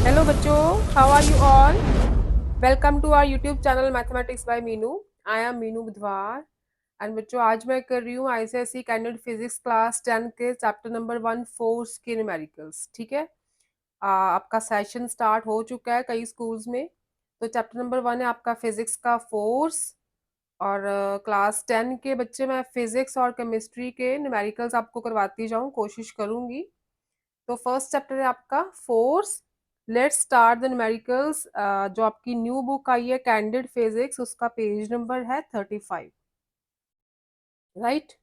Hello बच्चों, how are you all? Welcome to our YouTube channel mathematics by Meenu. I am Meenu Budhwar and बच्चों आज मैं कर रही हूँ आईसीएसई कैंडिडेट फिजिक्स क्लास 10 के चैप्टर नंबर 1 फोर्स के न्यूमेरिकल्स। ठीक है, आपका सेशन स्टार्ट हो चुका है कई स्कूल्स में। तो चैप्टर नंबर 1 है आपका फिजिक्स का फोर्स। और क्लास 10 के बच्चे मैं फिजिक्स और केमिस्ट्री के न्यूमेरिकल्स आपको करवाती जाऊँ, कोशिश करूंगी। तो फर्स्ट चैप्टर है आपका force. Let's start the numericals. जो आपकी न्यू बुक आई है कैंडिड फिजिक्स, उसका पेज नंबर है 35, राइट।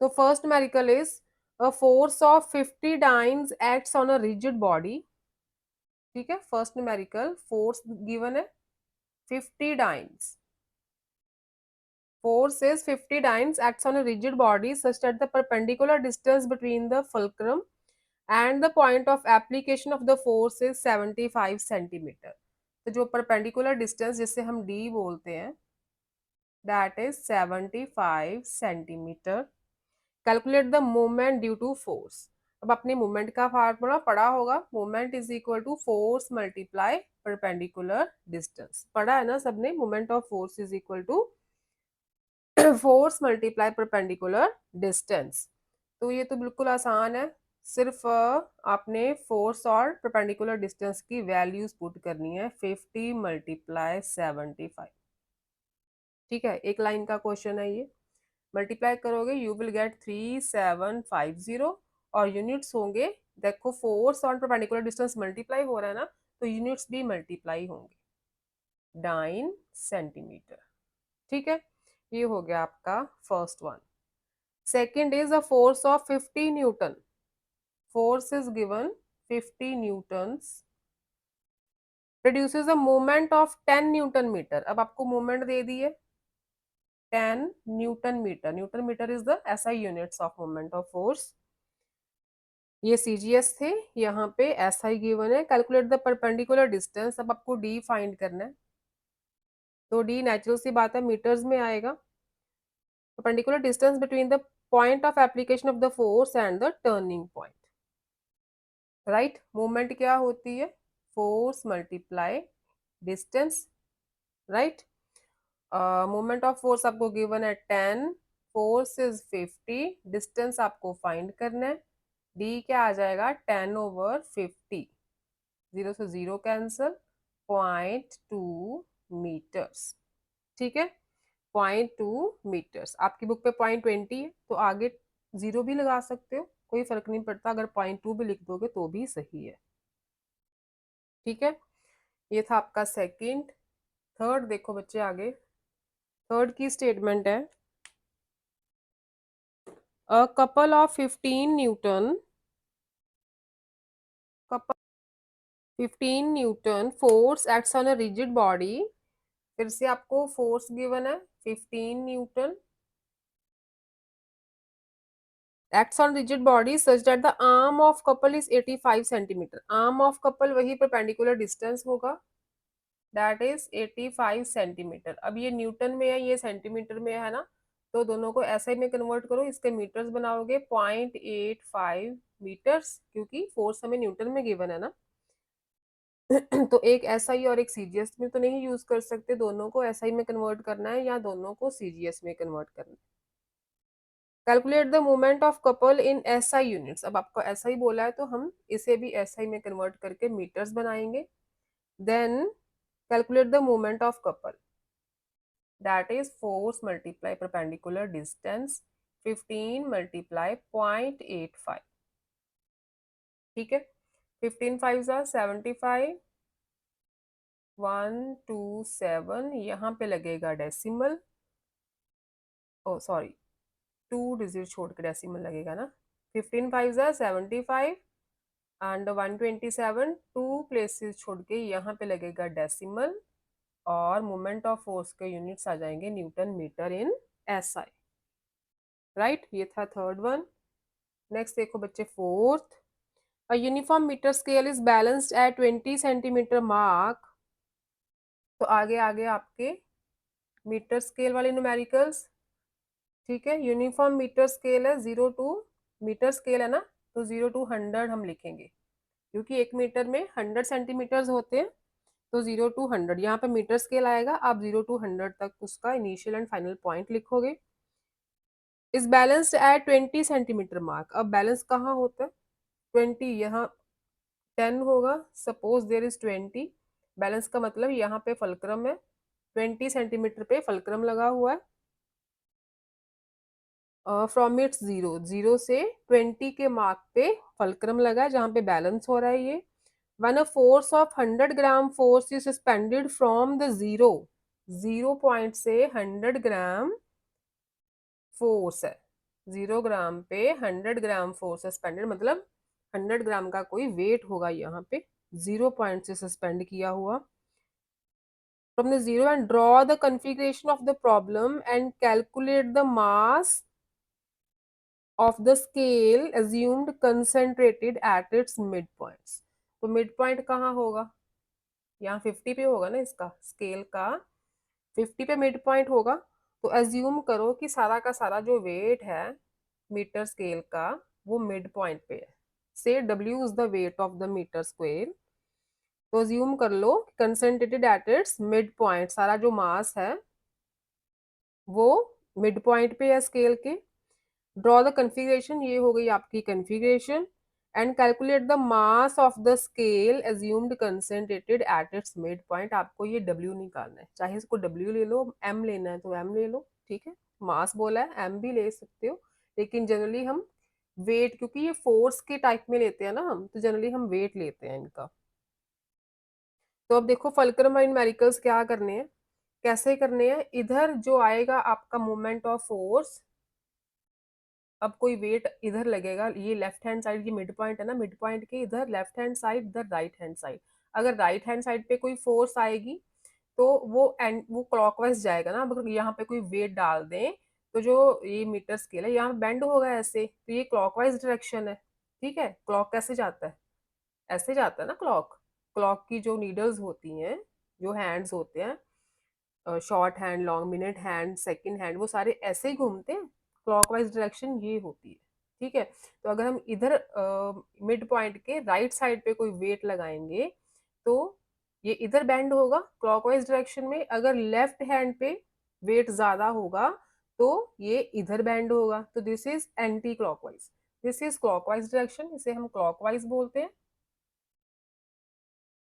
तो first numerical is a force of 50 dance acts on a rigid body. ठीक है, फर्स्ट न्यूमेरिकल फोर्स गिवन है 50 dance. Force is 50 dynes acts on a rigid body such that the perpendicular distance between the fulcrum and the point of application of the force is 75 centimetre. तो जो perpendicular distance जिसे हम d बोलते हैं that is 75 centimetre. Calculate the moment due to force. अब अपने moment का formula पढ़ा होगा, moment is equal to force multiply perpendicular distance. पढ़ा है ना सबने, moment of force is equal to force multiply perpendicular distance. तो ये तो बिल्कुल आसान है, सिर्फ आपने फोर्स और परपेंडिकुलर डिस्टेंस की वैल्यूज पुट करनी है, 50 मल्टीप्लाई 75। ठीक है, एक लाइन का क्वेश्चन है ये। मल्टीप्लाई करोगे यू विल गेट 3750 और यूनिट्स होंगे, देखो फोर्स और परपेंडिकुलर डिस्टेंस मल्टीप्लाई हो रहा है ना, तो यूनिट्स भी मल्टीप्लाई होंगे, 9 सेंटीमीटर। ठीक है, ये हो गया आपका first one. Second is a force of 50 Newton. Force is given 50 newtons. Produces a moment of 10 Newton meter. अब आपको moment दे दिए 10 Newton meter. Newton meter is the SI units of moment of force. ये CGS थे, यहाँ पे SI given है। Calculate the perpendicular distance. अब आपको D find करना है, तो D नेचुरल सी बात है मीटर्स में आएगा। Perpendicular distance between the point of application of the force and the turning point. Right, movement क्या होती है, force multiply distance, right. Movement of force आपको गिवन है 10, फोर्स इज 50, डिस्टेंस आपको फाइंड करना है। डी क्या आ जाएगा 10/50, जीरो से जीरो कैंसल, 0.2 मीटर्स। ठीक है, 0.2 मीटर्स। आपकी बुक पे 0.20 है, तो आगे जीरो भी लगा सकते हो, कोई फर्क नहीं पड़ता, अगर 0.2 भी लिख दोगे तो भी सही है। ठीक है, ये था आपका सेकंड। थर्ड देखो बच्चे आगे, थर्ड की स्टेटमेंट है a couple of 15 Newton, couple 15 Newton force acts on a rigid body. फिर से आपको फोर्स गिवन है 15 Newton acts on rigid body such that the arm of couple is 85 centimetre. Arm of couple वही perpendicular distance होगा, that is 85 centimetre. अब ये Newton में है, ये सेंटीमीटर में है ना, तो दोनों को ऐसे में कन्वर्ट करो, इसके मीटर्स बनाओगे 0.85 मीटर्स, क्योंकि फोर्स हमें न्यूटन में गिवन है ना। तो एक एसआई और एक सीजीएस में तो नहीं यूज कर सकते, दोनों को एसआई में कन्वर्ट करना है या दोनों को सीजीएस में कन्वर्ट करना है। Calculate the moment of couple in SI units. अब आपको एसआई बोला है तो हम इसे भी एसआई में कन्वर्ट करके मीटर्स बनाएंगे। Then calculate the moment of couple, that is force multiply perpendicular distance, 15 multiply 0.85। ठीक है, 15 5 75, 127, यहाँ पे लगेगा डेसिमल, ओ सॉरी 2 डिजिट छोड़ के डेसिमल लगेगा ना। 15 5 75 एंड 127, 2 प्लेसेस छोड़ के यहाँ पे लगेगा डेसिमल, और मोमेंट ऑफ फोर्स के यूनिट्स आ जाएंगे newton metre in SI. Right, ये था थर्ड वन। नेक्स्ट देखो बच्चे fourth, a uniform metre scale is balanced at 20 centimetre mark. तो आगे आगे आपके मीटर स्केल वाले न्यूमेरिकल्स। ठीक है, यूनिफॉर्म मीटर स्केल है 0 to मीटर स्केल है ना, तो 0 to 100 हम लिखेंगे। क्योंकि 1 मीटर में 100 सेंटीमीटर्स होते हैं। तो 0 to 100 यहाँ पे मीटर स्केल आएगा, आप 0 to 100 तक उसका इनिशियल एंड फाइनल पॉइंट लिखोगे। इस बैलेंस्ड एट 20 सेंटीमीटर मार्क। अब बैलेंस कहाँ होता है? 20 यहाँ 10 होगा, सपोज देयर इज 20। बैलेंस का मतलब यहाँ पे फलक्रम है, 20 सेंटीमीटर पे फलक्रम लगा हुआ है। फ्रॉम इट्स जीरो, जीरो से 20 के मार्क पे फलक्रम लगा है जहाँ पे बैलेंस हो रहा है ये। When a force of 100 gram force is suspended from the zero, zero point से 100 ग्राम फोर्स है, 0 ग्राम पे 100 ग्राम फोर्स सस्पेंडेड, मतलब 100 ग्राम का कोई वेट होगा यहाँ पे, जीरो पॉइंट से सस्पेंड किया हुआ। From the zero and draw the configuration of the problem and calculate the mass of the scale assumed concentrated at its midpoints। तो मिड पॉइंट कहाँ होगा? यहाँ 50 पे होगा ना, इसका स्केल का 50 पे मिड पॉइंट होगा। तो एज्यूम करो कि सारा का सारा जो वेट है मीटर स्केल का वो मिड पॉइंट पे है। से W is the weight of the metre square. तो एज्यूम कर लो concentrated at its mid point, सारा जो मास है वो मिड पॉइंट पे है स्केल के। ड्रॉ द कन्फिग्रेशन, ये हो गई आपकी configuration, and calculate the mass of the scale assumed concentrated at its mid point. आपको ये W निकालना है, चाहे इसको W ले लो, M लेना है तो M ले लो, ठीक है। मास बोला है, M भी ले सकते हो, लेकिन जनरली हम वेट, क्योंकि ये फोर्स के टाइप में लेते हैं ना हम, तो जनरली हम वेट लेते हैं इनका। तो अब देखो फल्क्रम और न्यूमेरिकल्स क्या करने हैं, कैसे करने हैं। इधर जो आएगा आपका मोमेंट ऑफ फोर्स, अब कोई वेट इधर लगेगा, ये लेफ्ट हैंड साइड, ये मिड पॉइंट है ना, मिड पॉइंट के इधर लेफ्ट हैंड साइड, इधर राइट हैंड साइड। अगर राइट हैंड साइड पे कोई फोर्स आएगी तो वो क्लॉकवाइज जाएगा ना। अगर यहाँ पे कोई वेट डाल दें तो जो ये मीटर स्केल है यहाँ बेंड होगा ऐसे, तो ये क्लॉकवाइज डायरेक्शन है, ठीक है। क्लॉक कैसे जाता है? ऐसे जाता है ना क्लॉक। क्लॉक की जो नीडल्स होती हैं, जो हैंड्स होते हैं, short hand, long, minute hand, second hand, वो सारे ऐसे ही घूमते हैं। क्लॉकवाइज डायरेक्शन ये होती है, ठीक है। तो अगर हम इधर मिड पॉइंट के राइट साइड पे कोई वेट लगाएंगे तो ये इधर बैंड होगा क्लॉकवाइज डायरेक्शन में। अगर लेफ्ट हैंड पे वेट ज्यादा होगा तो ये इधर बैंड होगा, तो this is anti clockwise. This is clockwise direction, इसे हम क्लॉकवाइज बोलते हैं,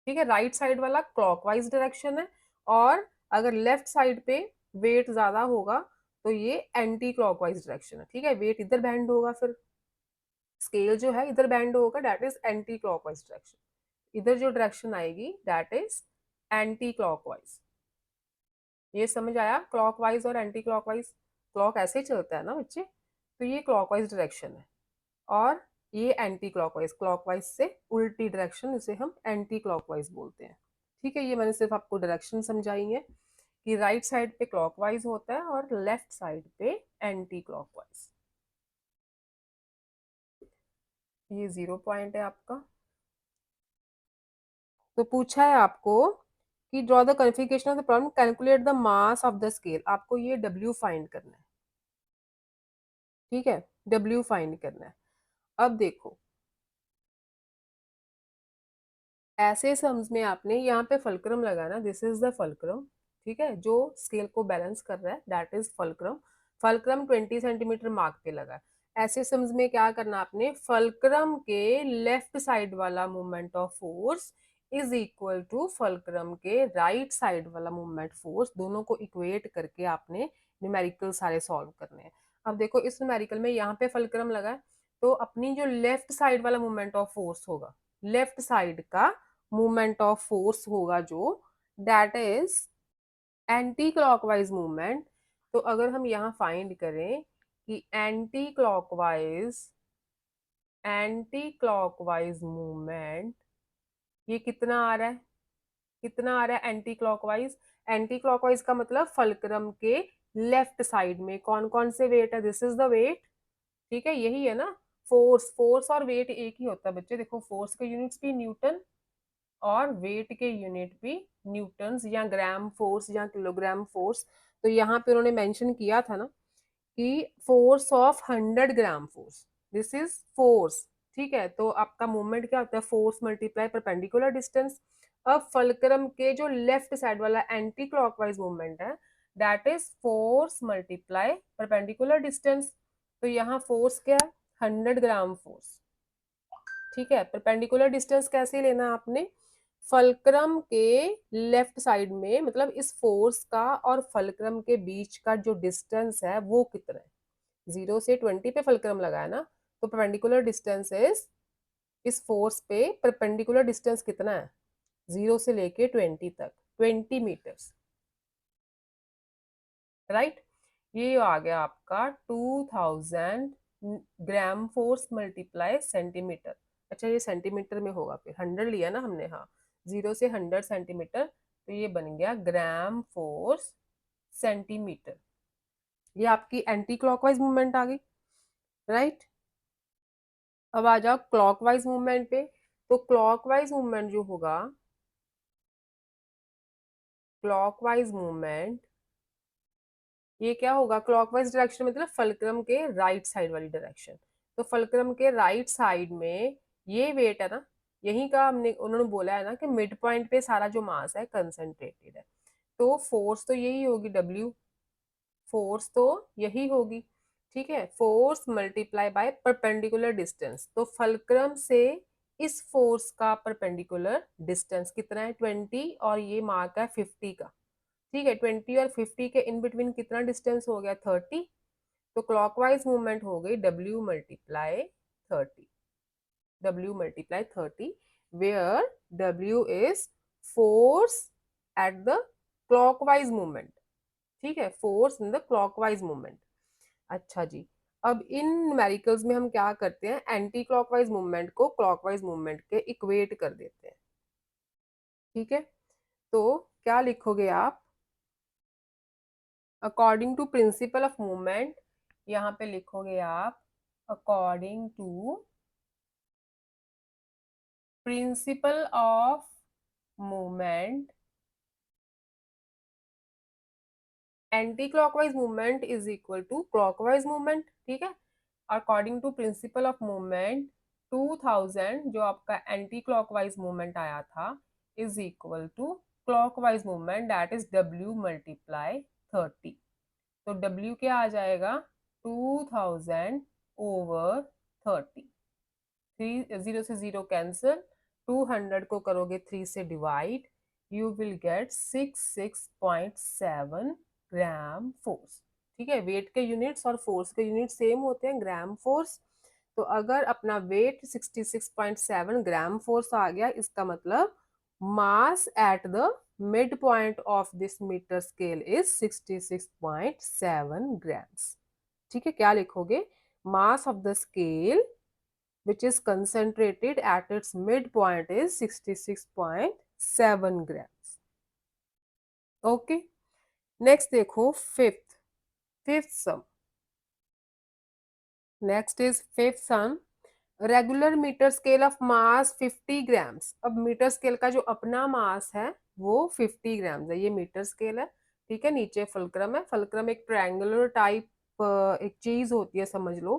ठीक है। राइट साइड वाला क्लॉकवाइज डायरेक्शन है, और अगर लेफ्ट साइड पे वेट ज्यादा होगा तो ये एंटी क्लॉकवाइज डायरेक्शन है, ठीक है। वेट इधर बैंड होगा, फिर स्केल जो है इधर बैंड होगा, that is anti clockwise direction. इधर जो डायरेक्शन आएगी दैट इज एंटी क्लॉकवाइज। ये समझ आया, क्लॉकवाइज और एंटी क्लॉकवाइज। क्लॉक ऐसे ही चलता है ना बच्चे, तो ये क्लॉकवाइज डायरेक्शन है, और ये एंटी क्लॉकवाइज, क्लॉकवाइज से उल्टी डायरेक्शन, इसे हम एंटी क्लॉकवाइज बोलते हैं, ठीक है। ये मैंने सिर्फ आपको डायरेक्शन समझाई है कि राइट साइड पे क्लॉकवाइज होता है और लेफ्ट साइड पे एंटी क्लॉकवाइज। ये 0 पॉइंट है आपका। तो पूछा है आपको कि draw the configuration of the problem, calculate the mass of the scale. आपको ये W फाइंड करना है, ठीक है, W फाइंड करना है। अब देखो ऐसे सम्स में आपने यहाँ पे फलक्रम लगाना, दिस इज द फलक्रम, ठीक है, जो स्केल को बैलेंस कर रहा है, that is fulcrum. Fulcrum 20 centimetre mark पे लगा। ऐसे सम्स में क्या करना आपने, फलक्रम के लेफ्ट साइड वाला moment of force is equal to fulcrum के राइट साइड वाला मोमेंट फोर्स, दोनों को इक्वेट करके आपने न्यूमेरिकल सारे सॉल्व करने हैं। अब देखो इस न्यूमेरिकल में यहाँ पे फलक्रम लगा है, तो अपनी जो लेफ्ट साइड वाला मोमेंट ऑफ फोर्स होगा, लेफ्ट साइड का मूवमेंट ऑफ फोर्स होगा जो, that is anti clockwise movement. तो अगर हम यहाँ फाइंड करें कि एंटी क्लॉकवाइज मूवमेंट ये कितना आ रहा है, कितना आ रहा है एंटी क्लॉकवाइज। एंटी क्लॉकवाइज का मतलब फलक्रम के लेफ्ट साइड में कौन कौन से वेट है, दिस इज द वेट, ठीक है, यही है ना। फोर्स, फोर्स और वेट एक ही होता है बच्चे, देखो फोर्स के यूनिट्स भी न्यूटन और वेट के यूनिट भी न्यूटन्स या ग्राम फोर्स या किलोग्राम फोर्स। तो यहाँ पे उन्होंने मेंशन किया था ना कि force of 100 gram force, this is force, ठीक है, तो आपका मूवमेंट क्या होता है, फोर्स मल्टीप्लाई परपेंडिकुलर डिस्टेंस। अब फलक्रम के जो लेफ्ट साइड वाला एंटी क्लॉकवाइज मूवमेंट है, that is force multiply perpendicular distance. तो यहाँ फोर्स क्या है, 100 ग्राम फोर्स। ठीक है, परपेंडिकुलर डिस्टेंस कैसे लेना आपने, फलक्रम के लेफ्ट साइड में, मतलब इस फोर्स का और फलक्रम के बीच का जो डिस्टेंस है वो कितना है, 0 से 20 पे फलक्रम लगा है ना, तो परपेंडिकुलर डिस्टेंस इज, इस फोर्स पे परपेंडिकुलर डिस्टेंस कितना है, 0 से लेके 20 तक, 20 मीटर्स, राइट। ये आ गया आपका 2000 ग्राम फोर्स मल्टीप्लाई सेंटीमीटर। अच्छा ये सेंटीमीटर में होगा, फिर 100 लिया ना हमने, हाँ, 0 से 100 सेंटीमीटर, तो ये बन गया ग्राम फोर्स सेंटीमीटर। ये आपकी एंटी क्लॉकवाइज मूवमेंट आ गई, राइट। अब आ जाओ क्लॉकवाइज मूवमेंट पे। तो क्लॉकवाइज मूवमेंट जो होगा, क्लॉकवाइज मूवमेंट ये क्या होगा, क्लॉकवाइज डायरेक्शन मतलब फलक्रम के राइट साइड वाली डायरेक्शन। तो फलक्रम के राइट साइड में ये वेट है ना, यही का हमने, उन्होंने बोला है ना कि मिड पॉइंट पे सारा जो मास है कंसंट्रेटेड है, तो फोर्स तो यही होगी, डब्ल्यू, फोर्स तो यही होगी। ठीक है, force multiply by perpendicular distance, तो फलक्रम से इस फोर्स का परपेंडिकुलर डिस्टेंस कितना है, 20, और ये मार्क है 50 का। ठीक है, 20 और 50 के इन बिटवीन कितना डिस्टेंस हो गया, 30। तो क्लॉकवाइज मूवमेंट हो गई W×30, W×30, where W is force at the clockwise movement. ठीक है, force in the clockwise movement. अच्छा जी, अब इन न्यूमेरिकल्स में हम क्या करते हैं, एंटी क्लॉकवाइज मूवमेंट को क्लॉकवाइज मूवमेंट के इक्वेट कर देते हैं। ठीक है, तो क्या लिखोगे आप, according to principle of movement, यहाँ पे लिखोगे आप according to principle of movement, anti clockwise movement is equal to clockwise movement. ठीक है, according to principle of movement 2000 जो आपका एंटी क्लॉकवाइज मूवमेंट आया था is equal to clockwise movement, that is W×30। तो W क्या आ जाएगा, 2000/30, 0 से 0 कैंसिल, 200 को करोगे 3 से divide, you will get 66.7 gram force. ठीक है, वेट के यूनिट्स और फोर्स के यूनिट सेम होते हैं, ग्राम फोर्स। तो अगर अपना वेट 66.7 ग्राम फोर्स आ गया, इसका मतलब mass at the mid point of this metre scale is 66.7 grams. ठीक है, क्या लिखोगे, mass of the scale which is concentrated at its midpoint is 66.7 grams. Okay, next देखो fifth sum, next is fifth sum, regular metre scale of mass 50 grams. अब metre scale का जो अपना मास है वो 50 ग्राम्स है, ये मीटर स्केल है। ठीक है, नीचे फुलक्रम है, फुलक्रम एक ट्रायंगुलर टाइप एक चीज होती है, समझ लो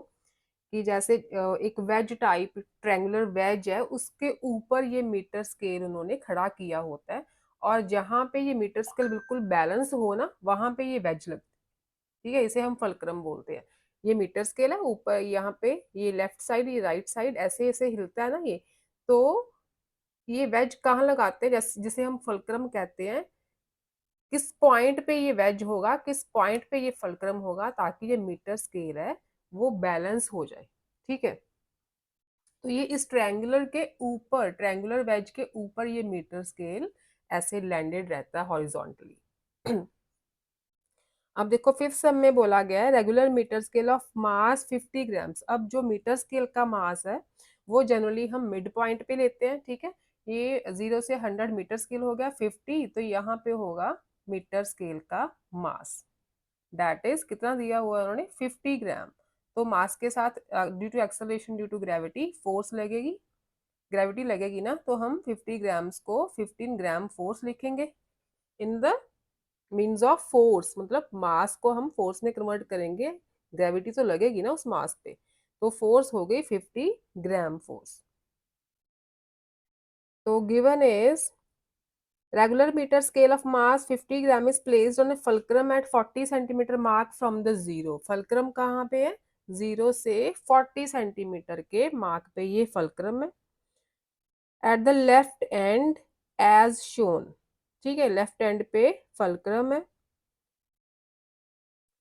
कि जैसे एक वेज टाइप ट्रायंगुलर वेज है, उसके ऊपर ये मीटर स्केल उन्होंने खड़ा किया होता है, और जहां पे ये मीटर स्केल बिल्कुल बैलेंस हो ना, वहां पे ये वेज लगती है। ठीक है, इसे हम फलक्रम बोलते हैं। ये मीटर स्केल है, ऊपर यहाँ पे ये लेफ्ट साइड, ये राइट साइड, ऐसे ऐसे हिलता है ना ये, तो ये वेज कहाँ लगाते हैं, जिसे हम फलक्रम कहते हैं, किस पॉइंट पे ये वेज होगा, किस पॉइंट पे ये फलक्रम होगा, ताकि ये मीटर स्केल है वो बैलेंस हो जाए। ठीक है, तो ये इस ट्रायंगुलर के ऊपर, ट्रायंगुलर वेज के ऊपर ये मीटर स्केल ऐसे लैंडेड रहता है हॉरिजॉन्टली। अब देखो फिफ्थ सम में बोला गया है regular metre scale of mass 50 grams. अब जो मीटर स्केल का मास है वो जनरली हम मिड पॉइंट पे लेते हैं। ठीक है, ये 0 से 100 मीटर स्केल हो गया 50, तो यहाँ पे होगा मीटर स्केल का मास, दैट इज कितना दिया हुआ है उन्होंने, 50 ग्राम। तो मास के साथ due to acceleration, due to gravity force लगेगी, ग्रेविटी लगेगी ना, तो हम 50 ग्राम्स को 15 ग्राम फोर्स लिखेंगे in the means of force, मतलब मास को हम फोर्स में कन्वर्ट करेंगे, ग्रेविटी तो लगेगी ना उस मास पे, तो फोर्स हो गई 50 ग्राम फोर्स। तो given is regular meter scale of mass 50 gram is placed on a fulcrum at 40 centimeter mark from the zero। fulcrum कहाँ पे है? 0 से 40 सेंटीमीटर के मार्क पे ये fulcrum है। at the left end as shown, ठीक है, लेफ्ट एंड पे fulcrum है।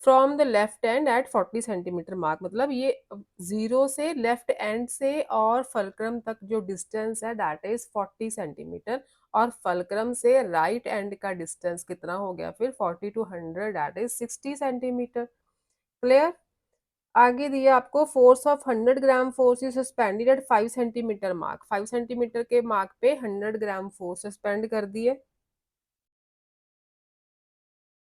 From the left end at 40 centimetre mark, मतलब ये जीरो से लेफ्ट एंड से और फलक्रम तक जो डिस्टेंस है दैट इज 40 सेंटीमीटर, और फलक्रम से राइट एंड का डिस्टेंस कितना हो गया फिर 40 to 100 that is 60 centimetre. Clear? आगे दिया आपको force of 100 gram force is suspended at 5 centimetre mark. 5 centimetre के मार्क पे 100 ग्राम फोर्स सस्पेंड कर दिए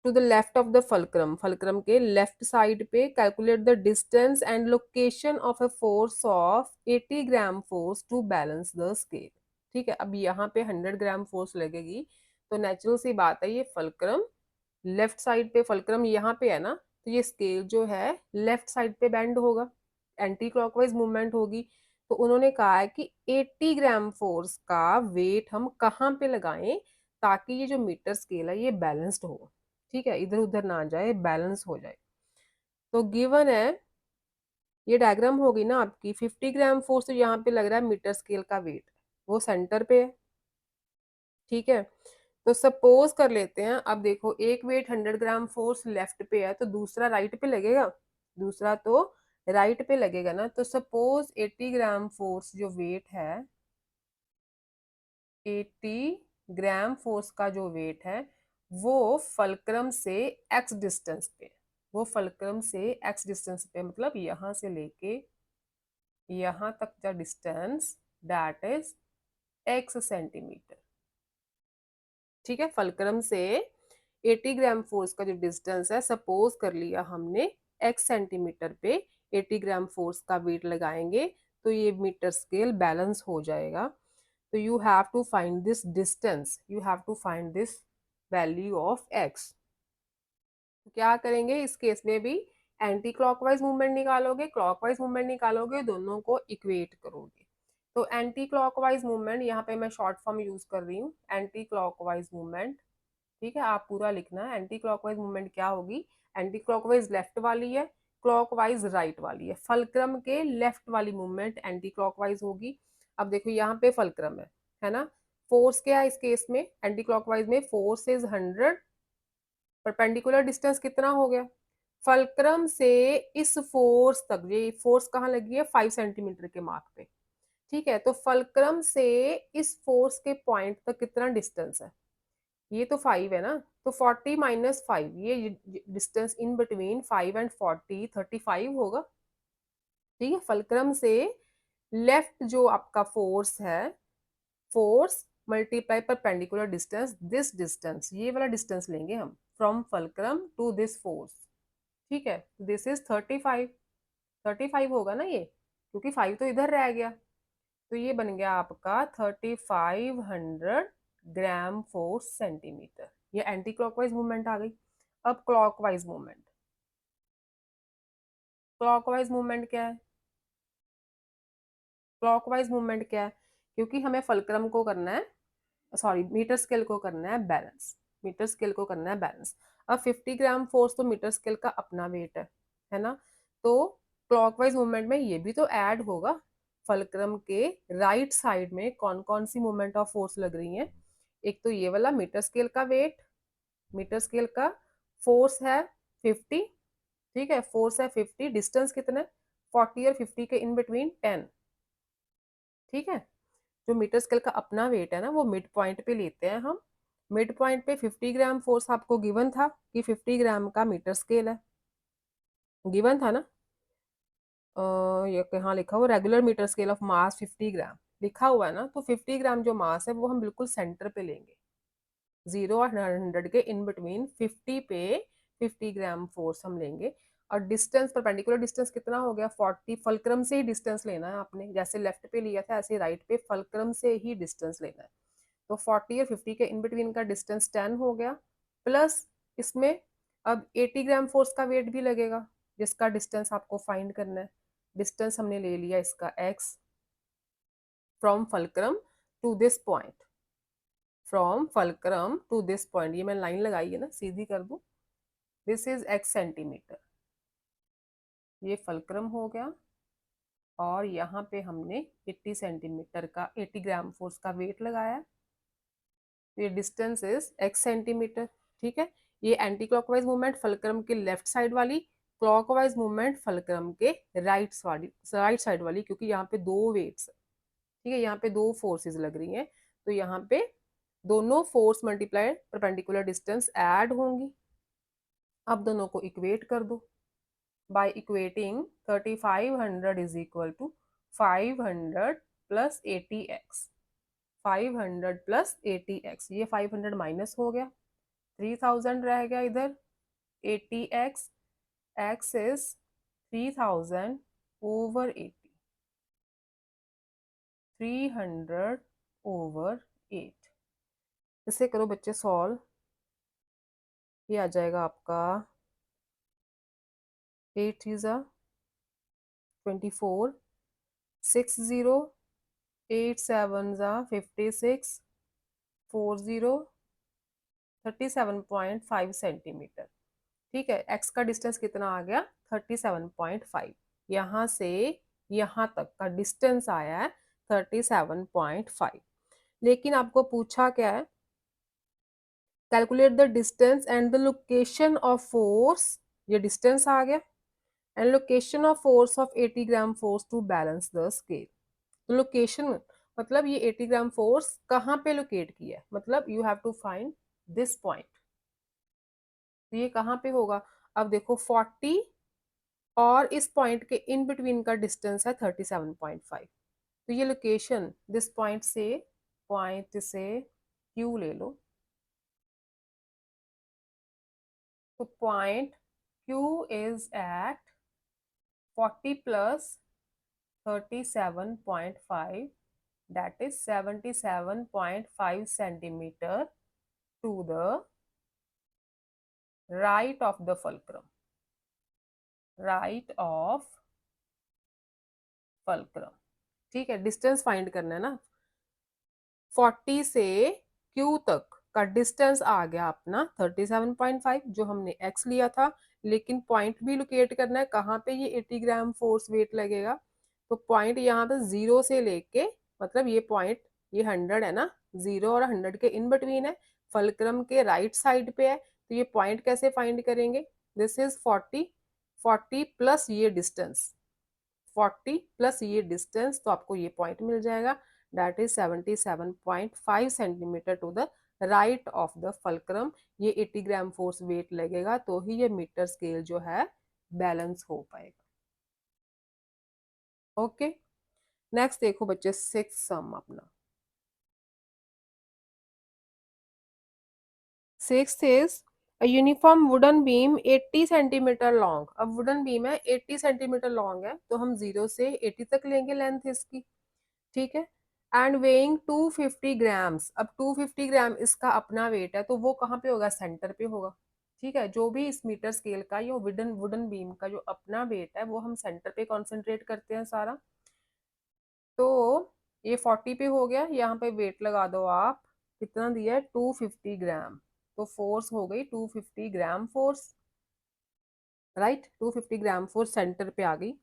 to the left of the fulcrum, fulcrum के लेफ्ट साइड पे। Calculate the distance and location of a force of 80 gram force to balance the scale. ठीक है, अब यहाँ पे 100 ग्राम फोर्स लगेगी, तो नेचुरल सी बात है ये फलक्रम लेफ्ट साइड पे, फलक्रम यहाँ पे है ना, तो ये स्केल जो है लेफ्ट साइड पे बेंड होगा, एंटी क्लॉकवाइज मूवमेंट होगी। तो उन्होंने कहा है कि 80 ग्राम फोर्स का वेट हम कहाँ पे लगाएं ताकि ये जो मीटर स्केल है ये बैलेंस्ड हो, ठीक है, इधर उधर ना जाए, बैलेंस हो जाए। तो गिवन है, ये डायग्राम होगी ना आपकी, 50 ग्राम फोर्स तो यहाँ पे लग रहा है मीटर स्केल का वेट, वो सेंटर पे है। ठीक है, तो सपोज कर लेते हैं, अब देखो एक वेट 100 ग्राम फोर्स लेफ्ट पे है तो दूसरा राइट पे लगेगा, दूसरा तो राइट पे लगेगा ना। तो सपोज 80 ग्राम फोर्स जो वेट है, 80 ग्राम फोर्स का जो वेट है वो फलक्रम से एक्स डिस्टेंस पे, वो फलक्रम से एक्स डिस्टेंस पे, मतलब यहां से लेके यहां तक का distance that is x centimetre. ठीक है, फलक्रम से 80 ग्राम फोर्स का जो डिस्टेंस है, सपोज कर लिया हमने एक्स सेंटीमीटर पे 80 ग्राम फोर्स का वेट लगाएंगे तो ये मीटर स्केल बैलेंस हो जाएगा। तो you have to find this distance, you have to find this value of x. तो क्या करेंगे इस केस में भी, एंटी क्लॉकवाइज मूवमेंट निकालोगे, क्लॉकवाइज मूवमेंट निकालोगे, दोनों को इक्वेट करोगे। तो एंटी क्लॉकवाइज मूवमेंट, यहाँ पे मैं शॉर्ट फॉर्म यूज कर रही हूँ, एंटी क्लॉकवाइज मूवमेंट। ठीक है, आप पूरा लिखना है। एंटी क्लॉकवाइज मूवमेंट क्या होगी, एंटी क्लॉकवाइज लेफ्ट वाली है, क्लॉकवाइज राइट वाली है। फलक्रम के लेफ्ट वाली मूवमेंट एंटी क्लॉकवाइज होगी। अब देखो यहाँ पे फलक्रम है ना, फोर्स क्या है इस केस में, एंटी क्लॉकवाइज में फोर्स इज 100, परपेंडिकुलर डिस्टेंस कितना हो गया, फलक्रम से इस फोर्स तक, ये फोर्स कहाँ लगी है 5 सेंटीमीटर के मार्क पे। ठीक है, तो फलक्रम से इस फोर्स के पॉइंट तक कितना डिस्टेंस है, ये तो 5 है ना, तो 40 माइनस 5, ये डिस्टेंस इन बिटवीन 5 एंड 40 35 होगा। ठीक है, फलक्रम से लेफ्ट जो आपका फोर्स है, force multiply perpendicular distance, this distance, ये वाला डिस्टेंस लेंगे हम from fulcrum to this force. ठीक है, दिस इज 35, 35 होगा ना ये, क्योंकि 5 तो इधर रह गया, तो ये बन गया आपका 3500 ग्राम फोर्स सेंटीमीटर। ये एंटी क्लॉकवाइज मूवमेंट आ गई। अब क्लॉकवाइज मूवमेंट, क्लॉकवाइज मूवमेंट क्या है, क्लॉकवाइज मूवमेंट क्या है, क्योंकि हमें फलक्रम को करना है, सॉरी मीटर स्केल को करना है बैलेंस, मीटर स्केल को करना है बैलेंस। अब 50 ग्राम फोर्स तो मीटर स्केल का अपना वेट है ना, तो क्लॉकवाइज मूवमेंट में ये भी तो ऐड होगा। फलक्रम के राइट साइड में कौन कौन सी मूवमेंट ऑफ फोर्स लग रही है, एक तो ये वाला मीटर स्केल का वेट, मीटर स्केल का फोर्स है 50। ठीक है, फोर्स है 50, डिस्टेंस कितना है 40 और 50 के इन बिटवीन 10। ठीक है, जो मीटर स्केल का अपना वेट है ना वो मिड पॉइंट पे लेते हैं हम, मिड पॉइंट पे 50 ग्राम फोर्स आपको गिवन था कि 50 ग्राम का मीटर स्केल है, गिवन था ना। ये कहाँ लिखा हुआ, regular metre scale of mass 50 gram लिखा हुआ है ना, तो 50 ग्राम जो मास है वो हम बिल्कुल सेंटर पे लेंगे, 0 और 100 के इन बिटवीन 50 पे 50 ग्राम फोर्स हम लेंगे। और डिस्टेंस, परपेंडिकुलर डिस्टेंस कितना हो गया 40, फलक्रम से ही डिस्टेंस लेना है आपने, जैसे लेफ्ट पे लिया था ऐसे राइट पे फलक्रम से ही डिस्टेंस लेना है। तो 40 और 50 के इन बिटवीन का डिस्टेंस 10 हो गया, प्लस इसमें अब 80 ग्राम फोर्स का वेट भी लगेगा जिसका डिस्टेंस आपको फाइंड करना है। डिस्टेंस हमने ले लिया इसका x from fulcrum to this point, from fulcrum to this point, ये मैंने लाइन लगाई है ना, सीधी कर दूं, दिस इज x सेंटीमीटर, ये फल्क्रम हो गया, और यहाँ पे हमने 80 सेंटीमीटर का 80 ग्राम फोर्स का वेट लगाया, ये डिस्टेंस इज x सेंटीमीटर। ठीक है, ये एंटी क्लॉकवाइज मूवमेंट फल्क्रम के लेफ्ट साइड वाली, क्लॉकवाइज मूवमेंट फल्क्रम के राइट साइड वाली, क्योंकि यहाँ पे दो वेट्स, ठीक है, यहाँ पे दो फोर्सेस लग रही हैं, तो यहाँ पे दोनों force multiply perpendicular distance add होंगी। अब दोनों को इक्वेट कर दो, by equating 3500 is equal to 500 plus 80x, 500 plus 80x, ये 500 माइनस हो गया, 3000 रह गया इधर, 80x, x is 3000 over 80, 300 over 8, इसे करो बच्चे सॉल्व, ये आ जाएगा आपका 8 3 24, 60, 8 7 56, 40, 37.5 सेंटीमीटर। ठीक है, x का डिस्टेंस कितना आ गया 37.5, यहाँ से यहाँ तक का डिस्टेंस आया है 37.5। लेकिन आपको पूछा क्या है, calculate the distance and the location of force, ये डिस्टेंस आ गया, and location of force of 80 gram force to balance the scale. तो लोकेशन मतलब ये 80 ग्राम फोर्स कहाँ पे लोकेट किया है, मतलब you have to find this point, तो ये कहाँ पे होगा। अब देखो 40 और इस पॉइंट के इन बिटवीन का डिस्टेंस है 37.5, तो ये लोकेशन दिस पॉइंट से Q ले लो, तो point Q is at 40 plus 37.5, that is 77.5 centimeter to the right of the fulcrum, right of fulcrum। ठीक है, डिस्टेंस फाइंड करना है ना, 40 से Q तक का डिस्टेंस आ गया अपना 37.5 जो हमने x लिया था, लेकिन पॉइंट भी लोकेट करना है कहाँ पे ये 80 ग्राम फोर्स वेट लगेगा, तो पॉइंट यहाँ पे 0 से लेके, मतलब ये पॉइंट ये 100 है ना, 0 और 100 के इन बिटवीन है, फलक्रम के राइट साइड पे है, तो ये पॉइंट कैसे फाइंड करेंगे, दिस इज 40, 40 प्लस ये डिस्टेंस, 40 प्लस ये डिस्टेंस, तो आपको ये पॉइंट मिल जाएगा, that is 77.5 centimetre to the right of the fulcrum. ये 80 ग्राम फोर्स वेट लगेगा तो ही ये मीटर स्केल जो है बैलेंस हो पाएगा। ओके, नेक्स्ट देखो बच्चे 6 सम अपना, 6 is a uniform wooden beam 80 centimetre long, अब वुडन बीम है 80 सेंटीमीटर लॉन्ग है, तो हम 0 से 80 तक लेंगे लेंथ इसकी, ठीक है, एंड वेइंग 250 ग्राम्स, अब 250 ग्राम इसका अपना वेट है, तो वो कहाँ पे होगा, सेंटर पे होगा। ठीक है, जो भी इस मीटर स्केल का ये वुडन वुडन बीम का जो अपना वेट है वो हम सेंटर पे कॉन्सेंट्रेट करते हैं सारा, तो ये 40 पे हो गया, यहाँ पे वेट लगा दो आप, कितना दिया है 250 ग्राम, तो फोर्स हो गई 250 gram force, right, 250 gram force centre पे आ गई,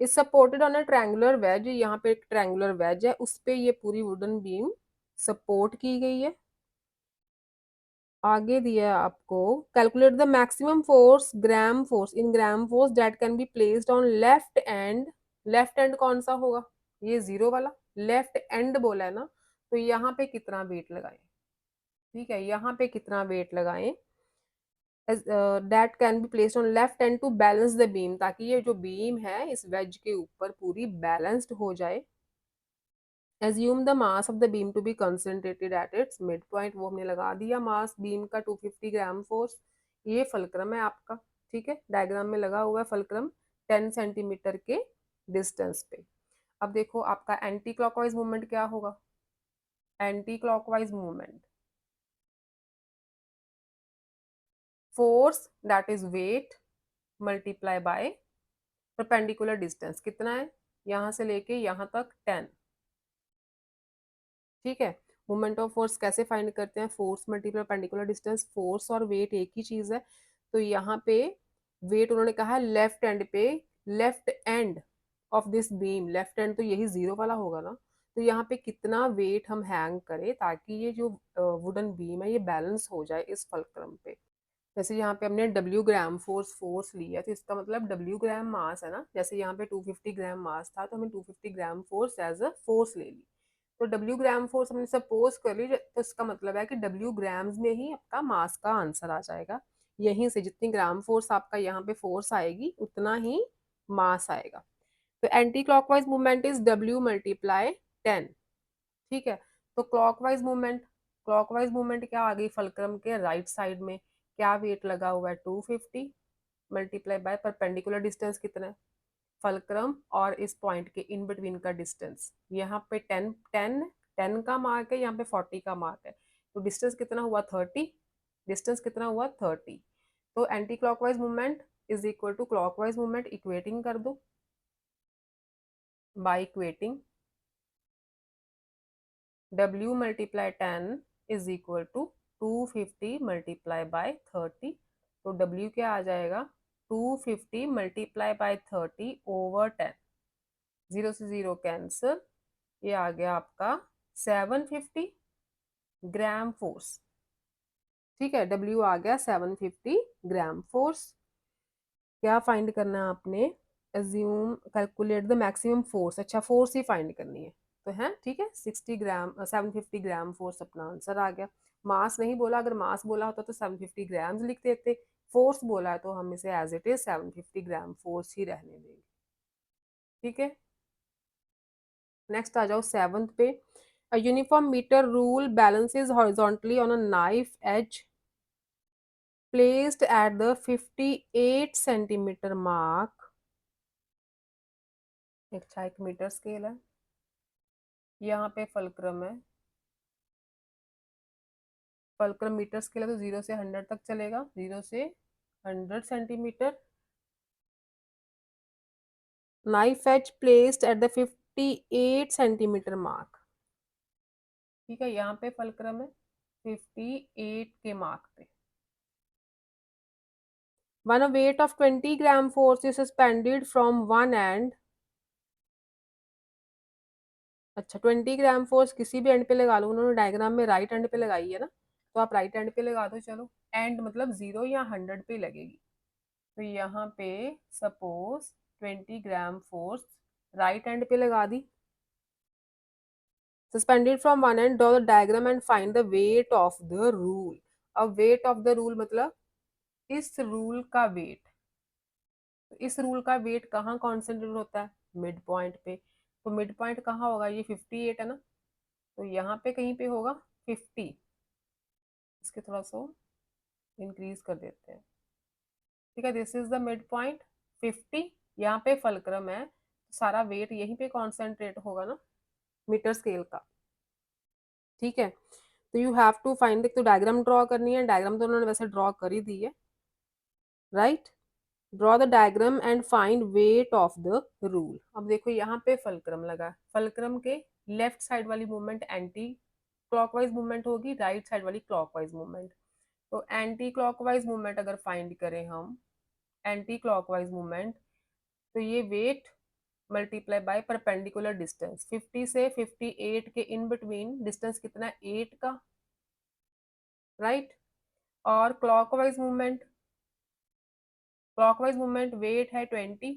is supported on a triangular wedge, यहाँ पे एक ट्रायंगुलर वेज है उस पे ये पूरी वुडन बीम सपोर्ट की गई है। आगे दिया है आपको, calculate the maximum force gram force in gram force that can be placed on left and, left and कौन सा होगा, ये 0 वाला, लेफ्ट एंड बोला है ना, तो यहाँ पे कितना वेट लगाएं, ठीक है, यहाँ पे कितना वेट लगाएं, that can be placed on left end to balance the beam, ताकि ये जो बीम है इस वेज के ऊपर पूरी बैलेंस्ड हो जाए। assume the mass of the beam to be concentrated at its midpoint, वो हमने लगा दिया मास बीम का 250 ग्राम फोर्स, ये फलक्रम है आपका, ठीक है, डायग्राम में लगा हुआ है फलक्रम 10 सेंटीमीटर के डिस्टेंस पे। अब देखो आपका एंटी क्लॉकवाइज मूवमेंट क्या होगा, anti clockwise movement, force that is weight multiply by perpendicular distance कितना है, यहाँ से लेके यहाँ तक 10। ठीक है, मोमेंट ऑफ फोर्स कैसे फाइंड करते हैं, force multiply perpendicular distance. Force और वेट एक ही चीज है, तो यहाँ पे वेट उन्होंने कहा है लेफ्ट एंड पे, left end of this beam, left and तो यही जीरो वाला होगा ना, तो यहाँ पे कितना वेट हम हैंग करें ताकि ये जो वुडन बीम है ये बैलेंस हो जाए इस फलक्रम पे। जैसे यहाँ पे हमने डब्ल्यू ग्राम फोर्स लिया, तो इसका मतलब डब्ल्यू ग्राम मास है ना, जैसे यहाँ पे 250 ग्राम मास था तो हमें 250 gram force as a force ले ली, तो डब्ल्यू ग्राम फोर्स हमने सपोज कर ली, तो इसका मतलब है कि डब्ल्यू ग्राम्स में ही आपका मास का आंसर आ जाएगा। यहीं से जितनी ग्राम फोर्स आपका यहाँ पे फोर्स आएगी उतना ही मास आएगा। तो anti clockwise movement is W multiply 10। ठीक है, तो क्लॉकवाइज मूवमेंट क्या आ गई, फलक्रम के राइट साइड में क्या वेट लगा हुआ है 250 मल्टीप्लाई बाय परपेंडिकुलर डिस्टेंस कितना है, फलक्रम और इस पॉइंट के इन बिटवीन का डिस्टेंस, यहाँ पे 10 का मार्क है, यहाँ पे 40 का मार्क है, तो डिस्टेंस कितना हुआ 30, डिस्टेंस कितना हुआ 30। तो anti clockwise movement is equal to clockwise movement, equating कर दो by equating W multiply 10 is equal to 250 multiply by 30, तो W क्या आ जाएगा 250 मल्टीप्लाई बाय 30 ओवर 10, जीरो से जीरो कैंसिल, ये आ गया आपका 750 ग्राम फोर्स। ठीक है, W आ गया 750 ग्राम फोर्स। क्या फाइंड करना है आपने, assume calculate the maximum force, अच्छा फोर्स ही फाइंड करनी है, तो है ठीक है 60 ग्राम 750 ग्राम फोर्स अपना आंसर आ गया। मास नहीं बोला, अगर मास बोला होता तो 750 ग्राम्स लिख देते, फोर्स बोला है तो हम इसे as it is 750 gram force ही रहने देंगे। ठीक है, नेक्स्ट आ जाओ सेवंथ पे, a uniform meter rule balances horizontally on a knife edge placed at the 58 centimeter mark। अच्छा, एक मीटर स्केल है, यहाँ पे फलक्रम है, फलक्रम मीटर स्केल है तो 0 से 100 तक चलेगा, 0 से 100 centimetre, knife edge placed at the 58 centimetre mark. ठीक है, यहाँ पे फलक्रम है 58 के मार्क पे। When a weight of 20 gram force is suspended from one end, अच्छा 20 ग्राम फोर्स किसी भी एंड पे लगा लो, उन्होंने डायग्राम में राइट एंड पे लगाई है ना, तो आप राइट एंड पे लगा दो, चलो एंड मतलब 0 या 100 पे लगेगी, तो यहाँ पे suppose 20 gram force right end पे लगा दी, suspended from one end, draw the diagram and find the weight of the rule. अब वेट ऑफ द रूल मतलब इस रूल का वेट, तो इस रूल का वेट कहाँ कॉन्सेंट्रेट होता है, मिड पॉइंट पे, तो मिड पॉइंट कहाँ होगा, ये 58 है ना, तो यहाँ पे कहीं पे होगा 50, इसके थोड़ा सा इंक्रीज कर देते हैं। ठीक है, this is the mid point 50, यहाँ पे फलक्रम है, तो सारा वेट यहीं पे कॉन्सेंट्रेट होगा ना मीटर स्केल का। ठीक है, तो यू हैव टू फाइंड, तो डायग्राम ड्रॉ करनी है, डायग्राम तो उन्होंने वैसे ड्रॉ कर ही दी है, right, draw the diagram and find wait of the rule. अब देखो यहाँ पे फलक्रम लगा, फलक्रम के लेफ्ट साइड वाली मूवमेंट एंटी क्लॉकवाइज मूवमेंट होगी, राइट साइड वाली क्लॉकवाइज मूवमेंट, तो एंटी क्लॉकवाइज मूवमेंट अगर फाइंड करें हम, एंटी क्लॉकवाइज मूवमेंट, तो ये weight multiply by perpendicular distance, 50 से 58 के इन बिटवीन डिस्टेंस कितना है 8 का, राइट, और क्लॉकवाइज मूवमेंट वेट है 20,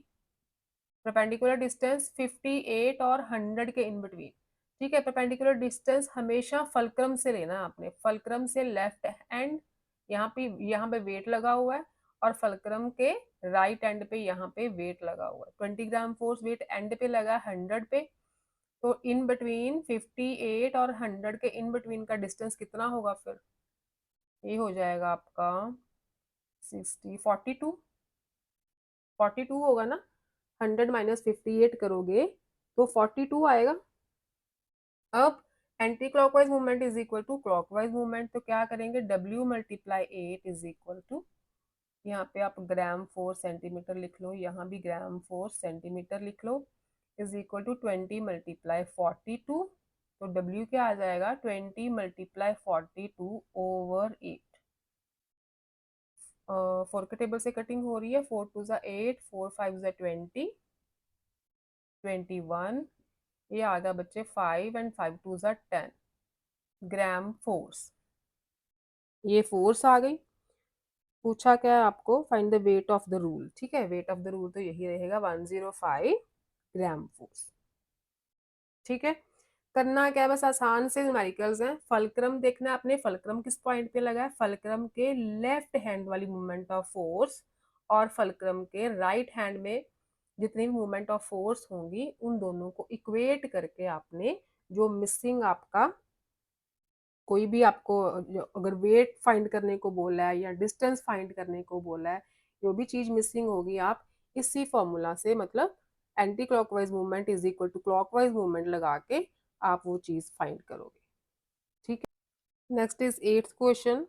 परपेंडिकुलर डिस्टेंस 58 और 100 के इन बिटवीन। ठीक है, परपेंडिकुलर डिस्टेंस हमेशा फलक्रम से लेना है आपने, फलक्रम से लेफ्ट एंड, यहाँ पे वेट लगा हुआ है, और फलक्रम के राइट एंड पे यहाँ पे वेट लगा हुआ है, 20 ग्राम फोर्स वेट एंड पे लगा है 100 पे, तो इन बिटवीन 58 और 100 के इन बिटवीन का डिस्टेंस कितना होगा फिर, ये हो जाएगा आपका 60 42 होगा ना, 100 माइनस 58 करोगे तो 42 आएगा। अब anti clockwise movement is equal to clockwise movement, तो क्या करेंगे W multiply 8 is equal to यहाँ पे आप ग्राम 4 सेंटीमीटर लिख लो, यहाँ भी ग्राम 4 सेंटीमीटर लिख लो, इज इक्वल टू 20 मल्टीप्लाई 42। तो W क्या आ जाएगा, 20 मल्टीप्लाई 42 ओवर 8। 4 के टेबल से कटिंग हो रही है, 4 टू ज़ा 8, 4 5 ज़ा 20, 21, ये आ गया बच्चे 5 एंड 5 टू ज़ा 10 ग्राम फोर्स। ये फोर्स आ गई। पूछा क्या है आपको, find the weight of the rule. ठीक है, वेट ऑफ द रूल तो यही रहेगा 105 ग्राम फोर्स। ठीक है, करना क्या है, बस आसान से न्यूमेरिकल्स हैं। फलक्रम देखना है आपने, फलक्रम किस पॉइंट पे लगा है, फलक्रम के लेफ्ट हैंड वाली मूवमेंट ऑफ फोर्स और फलक्रम के राइट हैंड में जितनी भी मूवमेंट ऑफ फोर्स होंगी उन दोनों को इक्वेट करके आपने जो मिसिंग आपका कोई भी आपको अगर वेट फाइंड करने को बोला है या डिस्टेंस फाइंड करने को बोला है, जो भी चीज मिसिंग होगी आप इसी फॉर्मूला से, मतलब anti clockwise movement is equal to clockwise movement लगा के आप वो चीज फाइंड करोगे। ठीक है, next is eighth question.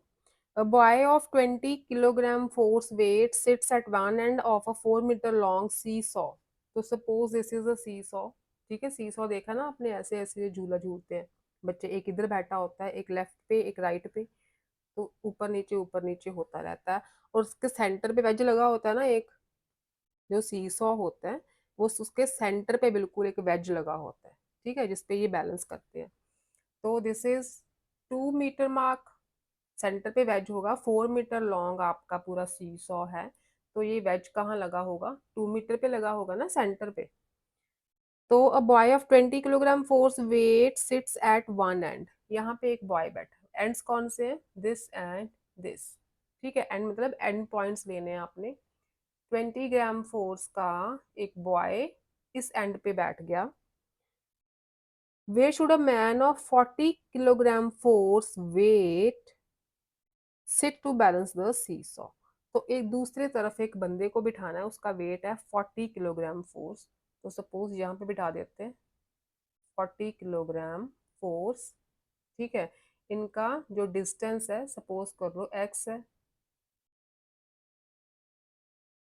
A boy of 20 kilogram force weight sits at one end of a 4 meter long seesaw. तो suppose this is a seesaw। ठीक है, seesaw देखा ना आपने, ऐसे ऐसे झूला झूलते हैं बच्चे, एक इधर बैठा होता है, एक लेफ्ट पे एक राइट पे, तो ऊपर नीचे होता रहता है। और उसके सेंटर पे वेज लगा होता है ना एक, जो सीसॉ होता है वो उसके सेंटर पे बिल्कुल एक वेज लगा होता है। ठीक है, जिसपे ये बैलेंस करते हैं। तो this is 2 metre mark, centre पे वेज होगा, 4 मीटर लॉन्ग आपका पूरा सीसॉ है। तो ये वेज कहाँ लगा होगा, 2 मीटर पे लगा होगा ना सेंटर पे। तो a boy of 20 kilogram force wait seats eight one and, यहाँ पे एक बॉय बैठा, एंड्स कौन से हैं, दिस एंड दिस। ठीक है, एंड मतलब एंड पॉइंट्स लेने हैं आपने। 20 ग्राम फोर्स का एक बॉय इस एंड पे बैठ गया। Where should a man of 40 kilogram force weight sit to balance the seesaw. तो एक दूसरे तरफ एक बंदे को बिठाना है, उसका वेट है 40 किलोग्राम फोर्स। तो सपोज यहाँ पे बिठा देते हैं 40 किलोग्राम फोर्स। ठीक है, इनका जो डिस्टेंस है सपोज कर लो x है,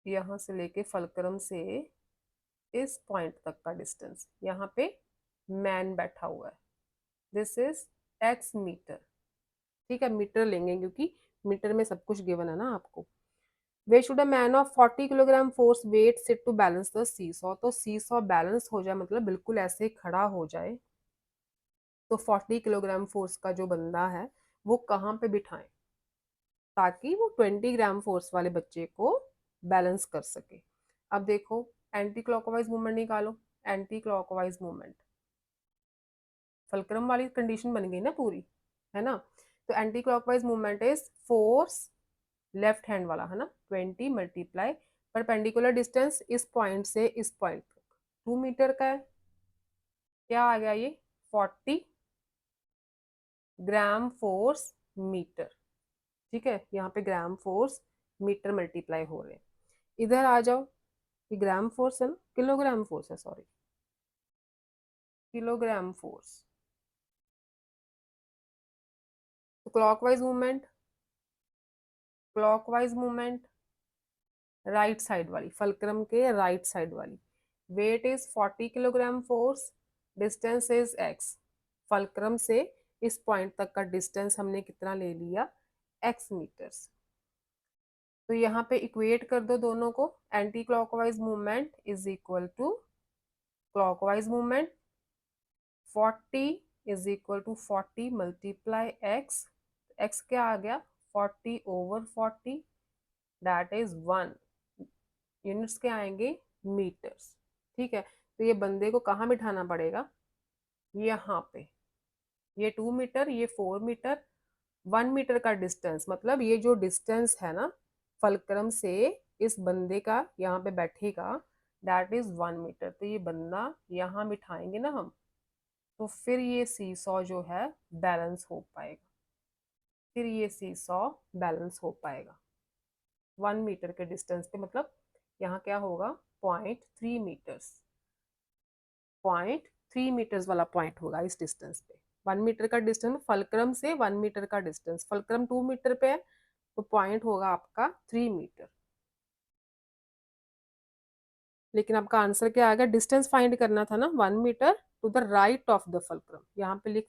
यहाँ से लेके फलक्रम से इस पॉइंट तक का डिस्टेंस, यहाँ पे मैन बैठा हुआ है, दिस इज x मीटर। ठीक है, मीटर लेंगे क्योंकि मीटर में सब कुछ गिवन है ना आपको। Where should a man of 40 kilogram force weight sit to balance the seesaw. तो सीसॉ बैलेंस हो जाए, मतलब बिल्कुल ऐसे खड़ा हो जाए। तो 40 किलोग्राम फोर्स का जो बंदा है वो कहाँ पे बिठाएं ताकि वो 20 ग्राम फोर्स वाले बच्चे को बैलेंस कर सके। अब देखो, एंटी क्लॉकवाइज मूवमेंट निकालो। एंटी क्लॉकवाइज मूवमेंट, फलक्रम वाली कंडीशन बन गई ना पूरी, है ना। तो anti clockwise movement is force left hand वाला, है ना, 20 मल्टीप्लाई परपेंडिकुलर डिस्टेंस इस पॉइंट से इस पॉइंट तक 2 मीटर का है। क्या आ गया ये, 40 ग्राम फोर्स मीटर। ठीक है, यहाँ पे ग्राम फोर्स मीटर मल्टीप्लाई हो रहे हैं। इधर आ जाओ, ये ग्राम फोर्स है ना, किलोग्राम फोर्स है, सॉरी, किलोग्राम फोर्स। तो क्लॉकवाइज मूवमेंट राइट साइड वाली, फलक्रम के राइट साइड वाली। Weight is 40 kilogram force, distance is x। Fulcrum से इस पॉइंट तक का डिस्टेंस हमने कितना ले लिया, x मीटर्स। तो यहाँ पे इक्वेट कर दो दोनों को, anti clockwise movement is equal to clockwise movement, 40 is equal to 40 multiply x। x क्या आ गया, 40/40, दैट इज 1। यूनिट्स क्या आएंगे, मीटर्स। ठीक है, तो ये बंदे को कहाँ बिठाना पड़ेगा, यहाँ पे। ये 2 मीटर, ये 4 मीटर, 1 मीटर का डिस्टेंस, मतलब ये जो डिस्टेंस है ना फलक्रम से इस बंदे का यहाँ पे बैठेगा, दैट इज 1 मीटर। तो ये बंदा यहाँ बिठाएंगे ना हम, तो फिर ये सीसॉ जो है बैलेंस हो पाएगा, फिर ये सीसॉ बैलेंस हो पाएगा 1 मीटर के डिस्टेंस पे। मतलब यहाँ क्या होगा, 0.3 मीटर्स, 0.3 मीटर्स वाला पॉइंट होगा इस डिस्टेंस पे। 1 मीटर का डिस्टेंस, फलक्रम से 1 मीटर का डिस्टेंस, फलक्रम 2 मीटर पे है तो पॉइंट होगा आपका 3 मीटर। लेकिन आपका आंसर क्या आ गया, डिस्टेंस फाइंड करना था ना 1 metre to the right of the fulcrum, यहाँ पे लिख